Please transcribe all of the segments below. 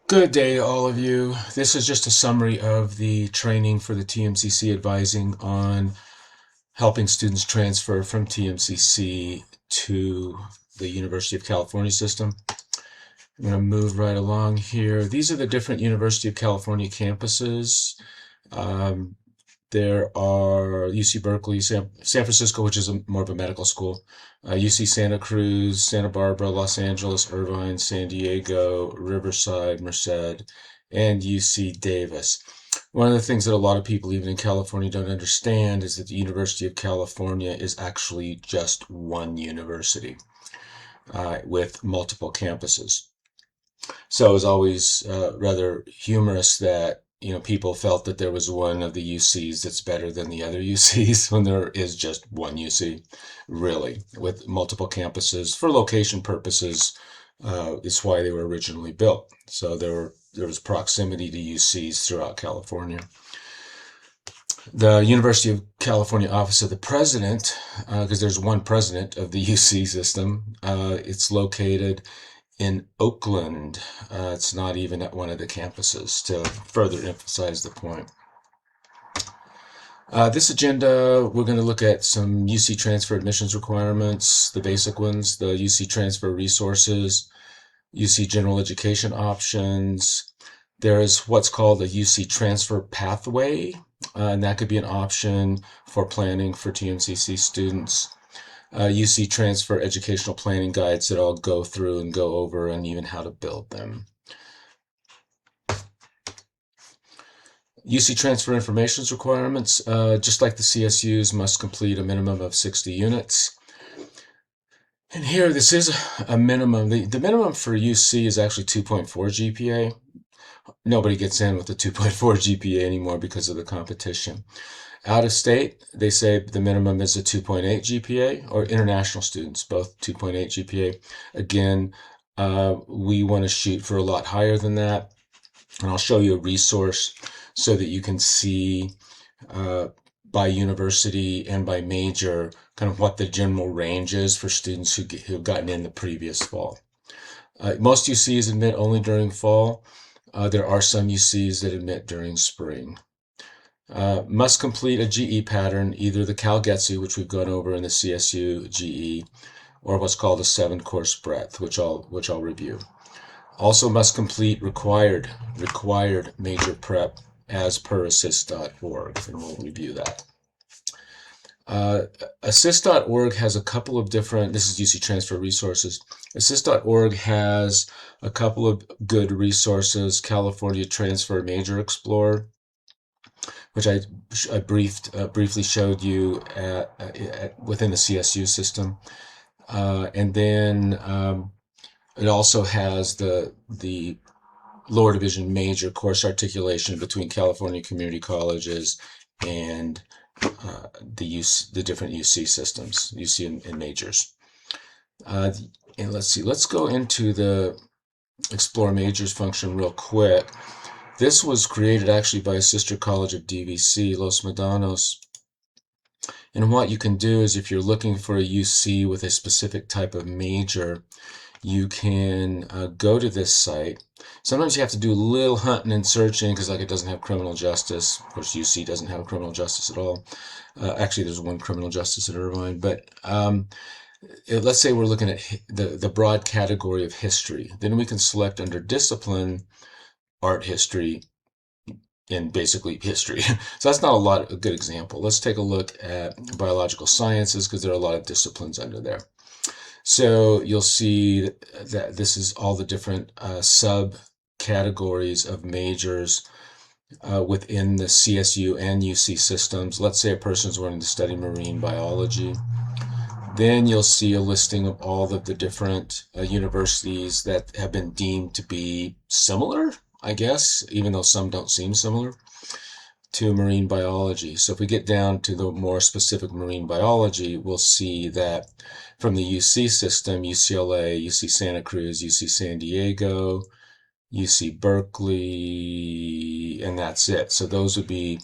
Good day, all of you. This is just a summary of the training for the TMCC advising on helping students transfer from TMCC to the University of California system. I'm going to move right along here. These are the different University of California campuses. Um, there are UC Berkeley, San Francisco, which is more of a medical school, UC Santa Cruz, Santa Barbara, Los Angeles, Irvine, San Diego, Riverside, Merced, and UC Davis. One of the things that a lot of people, even in California, don't understand is that the University of California is actually just one university with multiple campuses. So it was always rather humorous that people felt that there was one of the UCs that's better than the other UCs when there is just one UC, really, with multiple campuses for location purposes. It's why they were originally built. So there was proximity to UCs throughout California. The University of California Office of the President, because there's one president of the UC system, it's located in Oakland. It's not even at one of the campuses, to further emphasize the point. This agenda, we're going to look at some UC transfer admissions requirements, the basic ones, the UC transfer resources, UC general education options. There's what's called a UC transfer pathway, and that could be an option for planning for TMCC students. UC transfer educational planning guides that I'll go through and go over, and even how to build them. UC transfer information requirements, just like the CSUs, must complete a minimum of 60 units. And here, this is a minimum. The minimum for UC is actually 2.4 GPA. Nobody gets in with a 2.4 GPA anymore because of the competition. Out of state, they say the minimum is a 2.8 GPA, or international students, both 2.8 GPA. Again, we want to shoot for a lot higher than that. And I'll show you a resource so that you can see by university and by major kind of what the general range is for students who've gotten in the previous fall. Most UCs admit only during fall. There are some UCs that admit during spring. Must complete a GE pattern, either the Cal-GETSU, which we've gone over in the CSU GE, or what's called a 7-course breadth, which I'll review. Also must complete required major prep as per assist.org, and we'll review that. Assist.org has a couple of different, this is UC Transfer Resources. Assist.org has a couple of good resources. California Transfer Major Explorer, which I briefly showed you within the CSU system. And then it also has the lower division major course articulation between California community colleges and the different UC systems, UC and majors. And let's see, let's go into the Explore Majors function real quick. This was created actually by a sister college of DVC, Los Medanos. And what you can do is, if you're looking for a UC with a specific type of major, you can go to this site. Sometimes you have to do a little hunting and searching because, like, it doesn't have criminal justice. Of course, UC doesn't have criminal justice at all. Actually, there's one criminal justice at Irvine. But let's say we're looking at the broad category of history. Then we can select under discipline, art history, and basically history. So that's not a good example. Let's take a look at biological sciences, because there are a lot of disciplines under there. So you'll see that this is all the different subcategories of majors within the CSU and UC systems. Let's say a person is wanting to study marine biology. Then you'll see a listing of all of the different universities that have been deemed to be similar, I guess, even though some don't seem similar, to marine biology. So if we get down to the more specific marine biology, we'll see that from the UC system, UCLA, UC Santa Cruz, UC San Diego, UC Berkeley, and that's it. So those would be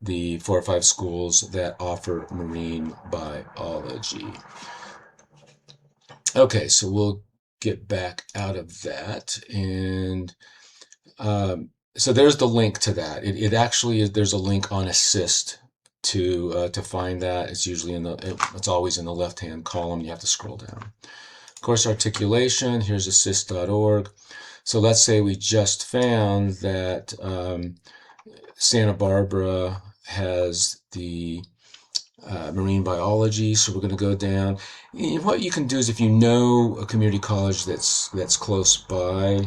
the 4 or 5 schools that offer marine biology. Okay, so we'll get back out of that, and So there's the link to that. It actually is, there's a link on Assist to find that. It's usually it's always in the left-hand column. You have to scroll down. Course articulation, here's assist.org. So let's say we just found that Santa Barbara has the marine biology, so we're going to go down. What you can do is, if you know a community college that's close by,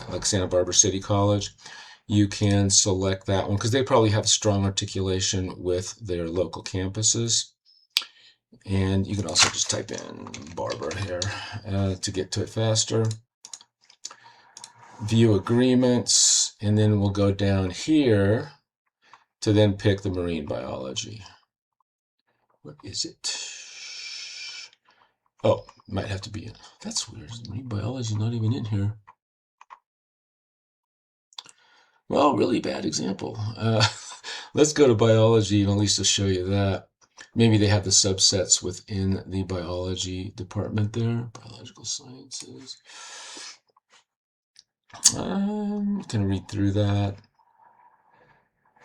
like Santa Barbara City College, you can select that one because they probably have strong articulation with their local campuses. And you can also just type in Barbara here to get to it faster. View agreements, and then we'll go down here to then pick the marine biology. What is it? Oh, might have to be in. That's weird. Marine biology is not even in here. Well, really bad example. Let's go to biology, and at least to show you that. Maybe they have the subsets within the biology department there. Biological sciences. Can read through that.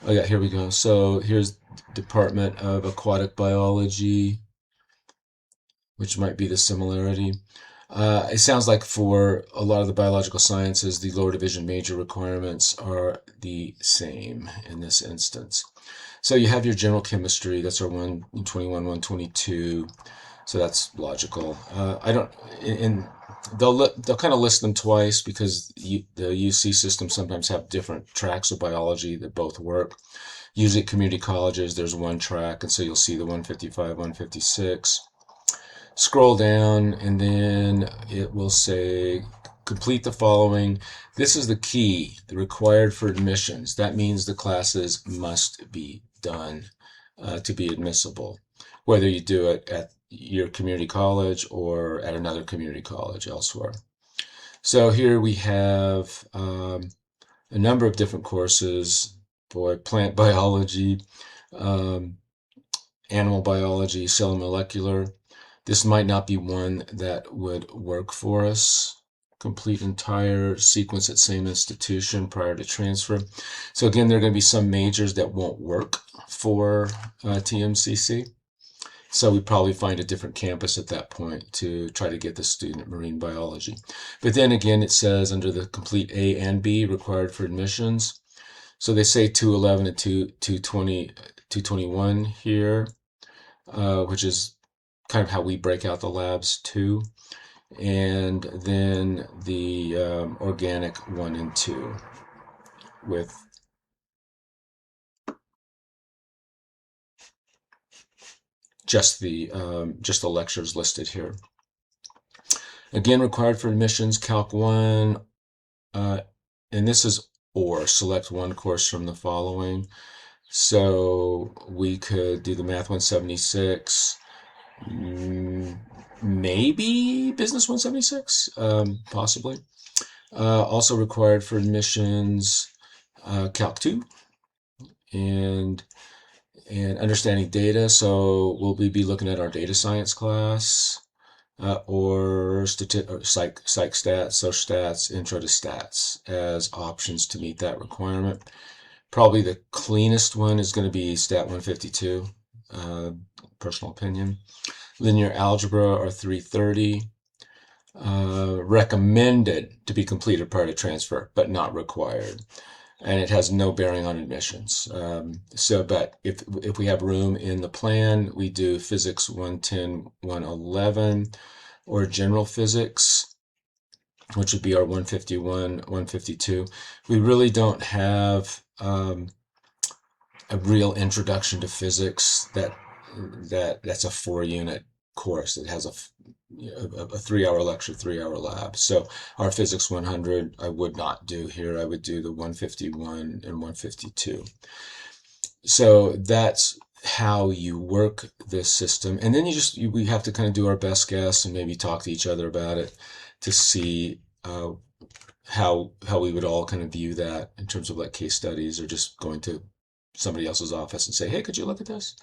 Oh yeah, here we go. So here's Department of Aquatic Biology, which might be the similarity. It sounds like for a lot of the biological sciences, the lower division major requirements are the same in this instance. So you have your general chemistry, that's our 121, 122. So that's logical. They'll kind of list them twice because the UC systems sometimes have different tracks of biology that both work. Usually at community colleges, there's one track, and so you'll see the 155, 156. Scroll down, and then it will say complete the following. This is the key, the required for admissions. That means the classes must be done to be admissible, whether you do it at your community college or at another community college elsewhere. So here we have a number of different courses. Boy, plant biology, animal biology, cell and molecular. This might not be one that would work for us. Complete entire sequence at same institution prior to transfer. So again, there are going to be some majors that won't work for TMCC. So we probably find a different campus at that point to try to get the student marine biology. But then again, it says under the complete A and B required for admissions. So they say 211 and 220, 221 here, which is kind of how we break out the labs too. And then the organic 1 and 2 with just the lectures listed here. Again, required for admissions, Calc 1, and this is or select one course from the following. So we could do the Math 176, maybe Business 176, possibly. Also required for admissions, Calc 2 and understanding data. So we'll be looking at our data science class, or psych stats, social stats, intro to stats as options to meet that requirement. Probably the cleanest one is going to be Stat 152, personal opinion. Linear algebra are 330. Recommended to be completed prior to transfer, but not required. And it has no bearing on admissions. But if we have room in the plan, we do physics 110, 111, or general physics, which would be our 151, 152. We really don't have a real introduction to physics that's a 4-unit course that has a 3-hour lecture, 3-hour lab. So our physics 100 I would not do here. I would do the 151 and 152. So that's how you work this system. And then we have to kind of do our best guess and maybe talk to each other about it to see how we would all kind of view that in terms of like case studies, or just going to somebody else's office and say, hey, could you look at this?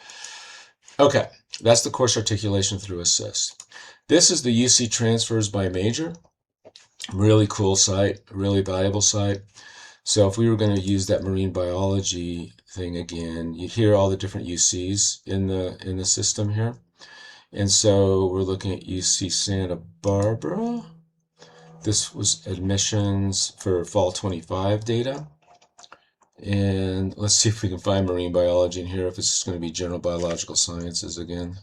Okay, that's the course articulation through Assist. This is the UC transfers by major. Really cool site, really valuable site. So if we were going to use that marine biology thing again, you hear all the different UCs in the system here. And so we're looking at UC Santa Barbara. This was admissions for fall 25 data. And let's see if we can find marine biology in here, if it's going to be general biological sciences again.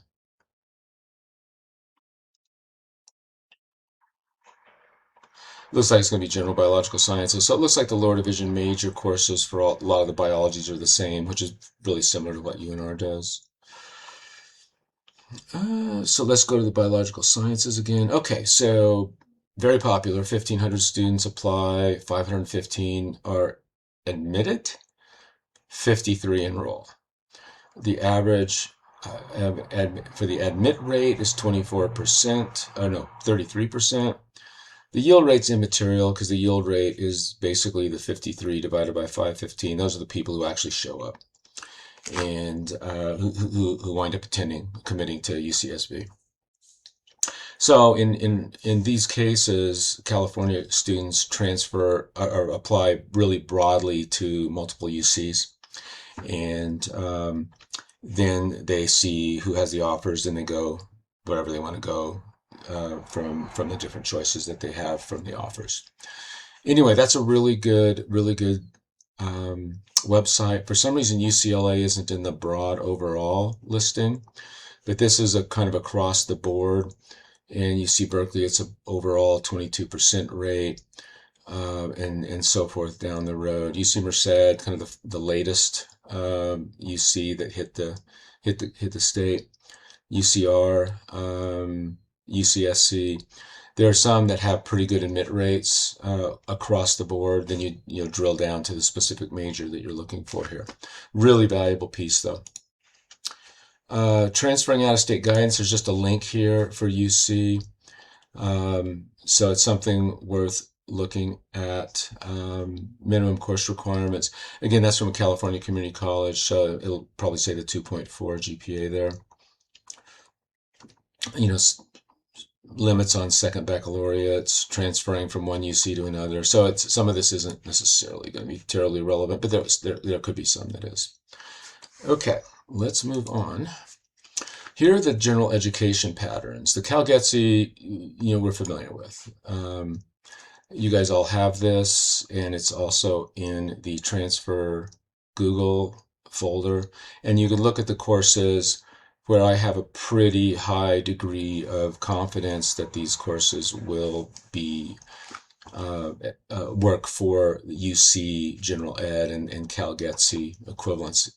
Looks like it's going to be general biological sciences. So it looks like the lower division major courses for a lot of the biologies are the same, which is really similar to what UNR does. So let's go to the biological sciences again. Okay, so very popular. 1,500 students apply, 515 are admitted, 53 enroll. The average for the admit rate is 24%. Oh no, 33%. The yield rate's immaterial because the yield rate is basically the 53 divided by 515. Those are the people who actually show up and who wind up committing to UCSB. So in these cases, California students transfer or apply really broadly to multiple UCs, and then they see who has the offers, and they go wherever they want to go from the different choices that they have from the offers. Anyway, that's a really good website. For some reason, UCLA isn't in the broad overall listing, but this is a kind of across the board. And you see Berkeley, it's an overall 22% rate, and so forth down the road. UC Merced, kind of the latest UC that hit the state. UCR, UCSC. There are some that have pretty good admit rates across the board. Then you drill down to the specific major that you're looking for here. Really valuable piece though. Transferring out of state guidance, there's just a link here for UC. So it's something worth looking at. Minimum course requirements. Again, that's from a California Community College, so it'll probably say the 2.4 GPA there. You know, limits on second baccalaureates, transferring from one UC to another. So some of this isn't necessarily going to be terribly relevant, but there could be some that is. Okay, let's move on. Here are the general education patterns. The Cal-GETC, we're familiar with. You guys all have this, and it's also in the transfer Google folder. And you can look at the courses where I have a pretty high degree of confidence that these courses will be work for UC General Ed and Cal-GETC equivalents.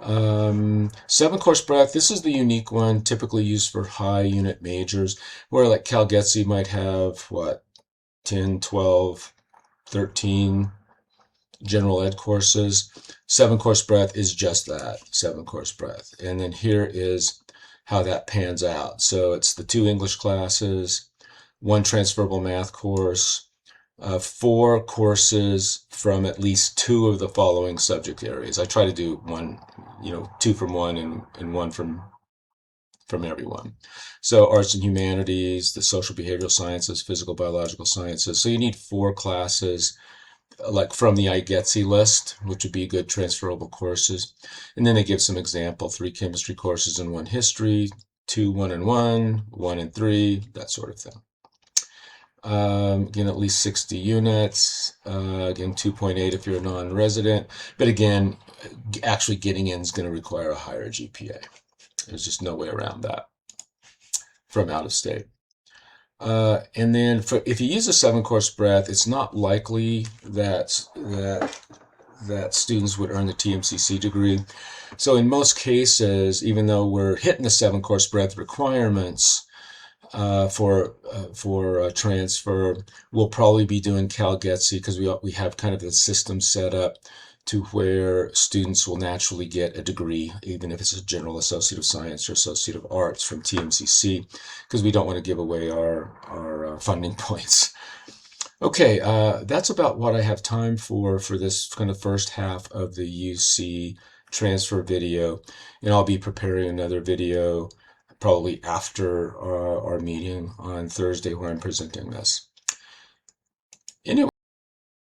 7-course breadth. This is the unique one, typically used for high unit majors, where like Cal-GETC might have, 10, 12, 13 general ed courses. 7-course breadth is just that, 7-course breadth. And then here is how that pans out. So it's the 2 English classes, 1 transferable math course, 4 courses from at least 2 of the following subject areas. I try to do 2 from one and 1 from everyone. So arts and humanities, the social behavioral sciences, physical biological sciences. So you need 4 classes like from the IGETC list, which would be good transferable courses. And then they give some example, 3 chemistry courses and 1 history, 2 1 and 1, 1 and 3, that sort of thing. Again, at least 60 units. Again, 2.8 if you're a non-resident. But again, actually getting in is going to require a higher GPA. There's just no way around that from out of state. And then if you use a 7-course breadth, it's not likely that students would earn the TMCC degree. So in most cases, even though we're hitting the 7-course breadth requirements for transfer, we'll probably be doing Cal-GETC because we have kind of the system set up to where students will naturally get a degree, even if it's a general associate of science or associate of arts from TMCC, because we don't want to give away our funding points. Okay, that's about what I have time for this kind of first half of the UC transfer video, and I'll be preparing another video probably after our meeting on Thursday where I'm presenting this.